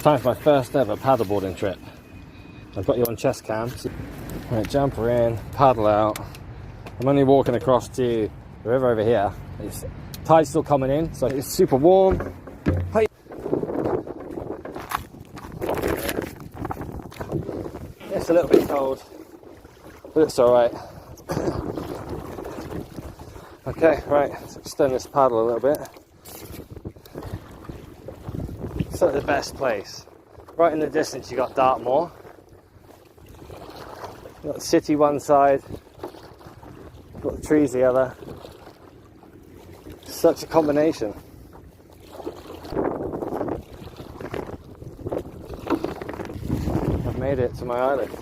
Time for my first ever paddleboarding trip. I've got you on chest cam. Right, jumper in, paddle out. I'm only walking across to the river over here. It's tide's still coming in, so it's super warm. Hey. It's a little bit cold, but it's alright. Okay, right, let's extend this paddle a little bit. It's not the best place. Right in the distance you got Dartmoor. You've got the city one side, you've got the trees the other. Such a combination. I've made it to my island.